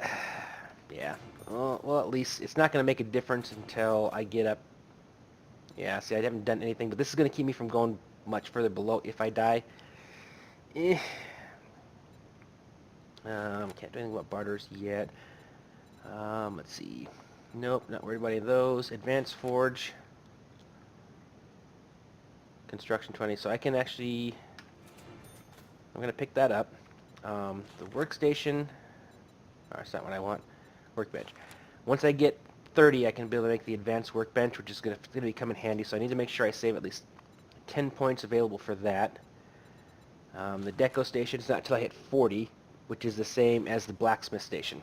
yeah. Well, at least it's not going to make a difference until I get up. Yeah, see, I haven't done anything, but this is going to keep me from going much further below if I die. Can't do anything about barters yet. Let's see. Nope, not worried about any of those. Advanced Forge. Construction 20, so I can actually... I'm going to pick that up. The workstation... Oh, that's not what I want. Workbench. Once I get 30, I can be able to make the advanced workbench, which is going to be come in handy, so I need to make sure I save at least 10 points available for that. The deco station is not until I hit 40, which is the same as the blacksmith station.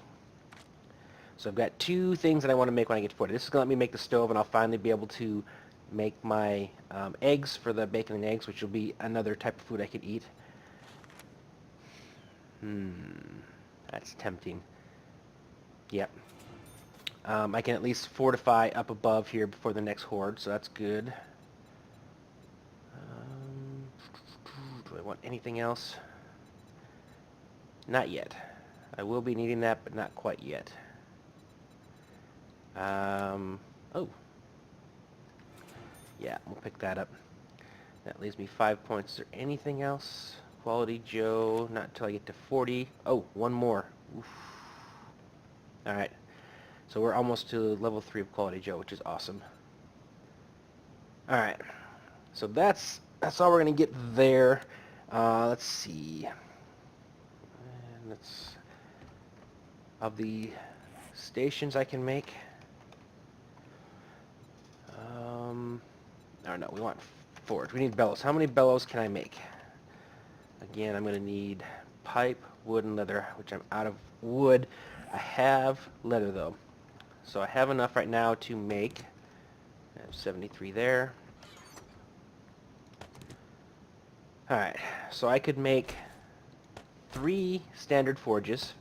So I've got 2 things that I want to make when I get to 40. This is going to let me make the stove, and I'll finally be able to make my eggs for the bacon and eggs, which will be another type of food I can eat. That's tempting. Yep. I can at least fortify up above here before the next horde, so that's good. Do I want anything else? Not yet. I will be needing that, but not quite yet. Oh. Yeah, we'll pick that up. That leaves me 5 points. Is there anything else? Quality Joe, not until I get to 40. Oh, one more. Oof. Alright. So we're almost to level 3 of Quality Joe, which is awesome. Alright. So that's all we're going to get there. Let's see. And that's of the stations I can make. Oh no, we want forge. We need bellows. How many bellows can I make? Again, I'm going to need pipe, wood, and leather, which I'm out of wood. I have leather though. So I have enough right now to make. I have 73 there. Alright, so I could make 3 standard forges.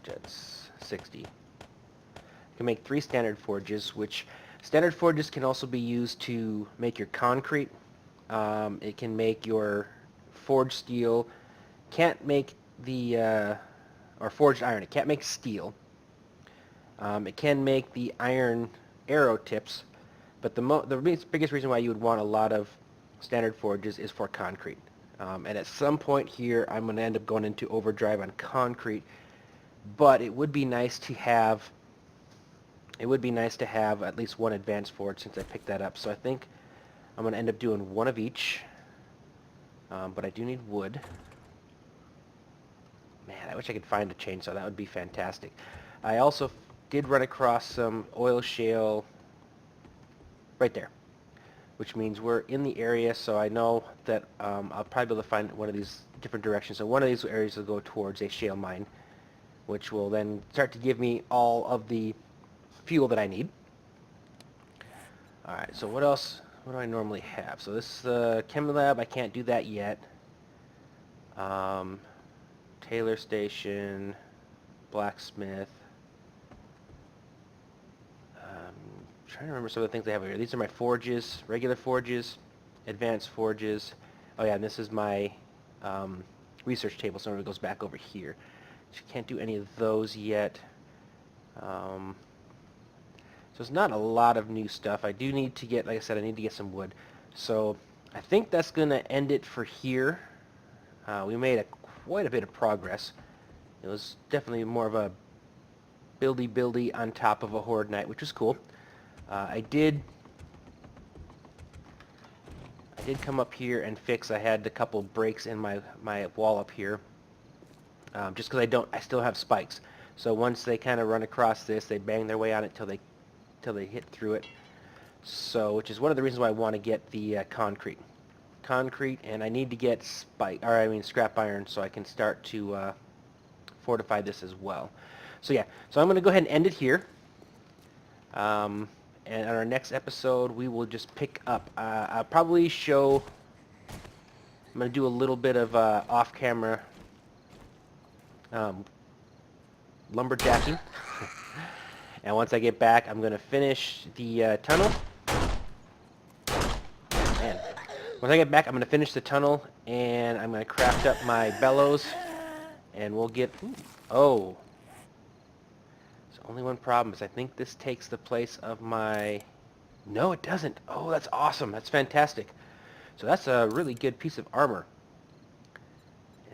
That's 60. You can make 3 standard forges, which standard forges can also be used to make your concrete. It can make your forged steel. Can't make the or forged iron. It can't make steel. It can make the iron arrow tips, but the biggest reason why you would want a lot of standard forges is for concrete. And at some point here, I'm going to end up going into overdrive on concrete. But it would be nice to have. It would be nice to have at least one advanced forge since I picked that up. So I think I'm going to end up doing one of each. But I do need wood. Man, I wish I could find a chainsaw. That would be fantastic. I also did run across some oil shale right there, which means we're in the area, so I know that I'll probably be able to find one of these different directions. So one of these areas will go towards a shale mine, which will then start to give me all of the fuel that I need. Alright, so what else? What do I normally have? So this Chem Lab, I can't do that yet. Tailor Station, Blacksmith. Trying to remember some of the things they have here. These are my forges, regular forges, advanced forges. Oh yeah, and this is my research table, so it goes back over here. So can't do any of those yet. So it's not a lot of new stuff. I do need to get, like I said, I need to get some wood. So I think that's going to end it for here. We made quite a bit of progress. It was definitely more of a buildy on top of a horde night, which was cool. I did come up here and fix. I had a couple breaks in my wall up here, just because I still have spikes. So once they kind of run across this, they bang their way on it till they hit through it. So, which is one of the reasons why I want to get the concrete, and I need to get scrap iron so I can start to fortify this as well. So yeah, so I'm going to go ahead and end it here. And on our next episode, we will just pick up. I'll probably show. I'm going to do a little bit of off-camera lumberjacking. And once I get back, I'm going to finish the tunnel. Man, once I get back, I'm going to finish the tunnel, and I'm going to craft up my bellows, and we'll get. Oh. Only one problem is I think this takes the place of my... No, it doesn't. Oh, that's awesome. That's fantastic. So that's a really good piece of armor.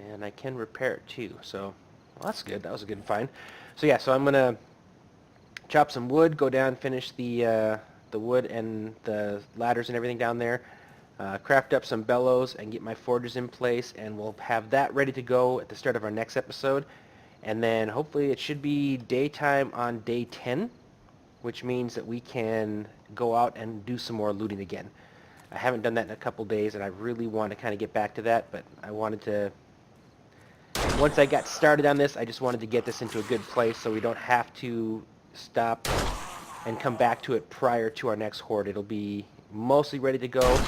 And I can repair it too. So, well, that's good. That was a good find. So yeah, so I'm going to chop some wood, go down, finish the wood and the ladders and everything down there. Craft up some bellows and get my forges in place. And we'll have that ready to go at the start of our next episode. And then hopefully it should be daytime on day 10, which means that we can go out and do some more looting again. I haven't done that in a couple days, and I really want to kind of get back to that, but I wanted to... Once I got started on this, I just wanted to get this into a good place so we don't have to stop and come back to it prior to our next horde. It'll be mostly ready to go,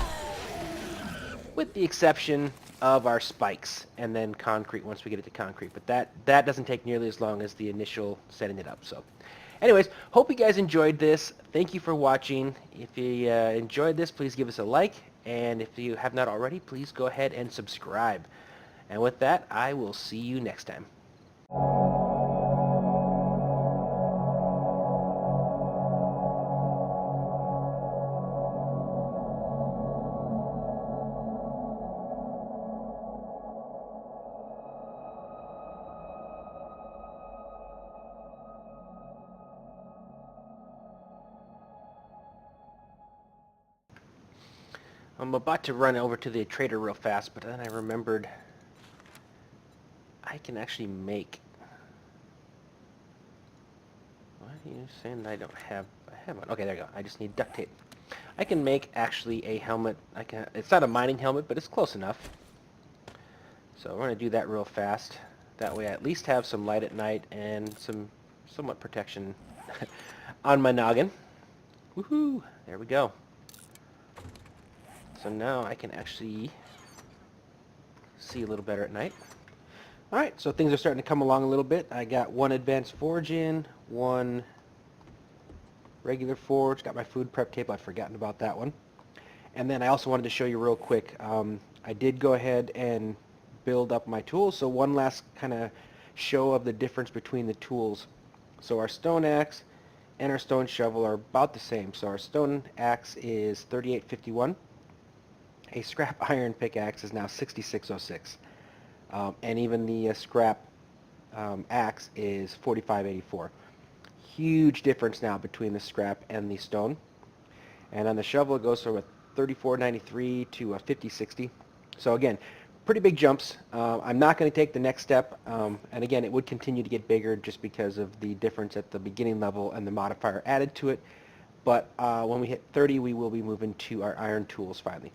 with the exception of our spikes and then concrete once we get it to concrete. But that doesn't take nearly as long as the initial setting it up. So anyways, hope you guys enjoyed this. Thank you for watching. If you enjoyed this, please give us a like. And if you have not already, please go ahead and subscribe. And with that, I will see you next time. I'm about to run over to the trader real fast, but then I remembered I can actually make... What are you saying I don't have? I have one. Okay, there you go. I just need duct tape. I can make actually a helmet. It's not a mining helmet, but it's close enough. So we're going to do that real fast. That way I at least have some light at night and some somewhat protection on my noggin. Woohoo! There we go. So now I can actually see a little better at night. Alright, so things are starting to come along a little bit. I got one advanced forge in, one regular forge, got my food prep table, I'd forgotten about that one. And then I also wanted to show you real quick, I did go ahead and build up my tools, so one last kind of show of the difference between the tools. So our stone axe and our stone shovel are about the same. So our stone axe is 3851. A scrap iron pickaxe is now 6606. And even the scrap axe is 4584. Huge difference now between the scrap and the stone. And on the shovel it goes from a 3493 to a 5060. So again, pretty big jumps. I'm not going to take the next step, and again, it would continue to get bigger just because of the difference at the beginning level and the modifier added to it. But when we hit 30, we will be moving to our iron tools finally.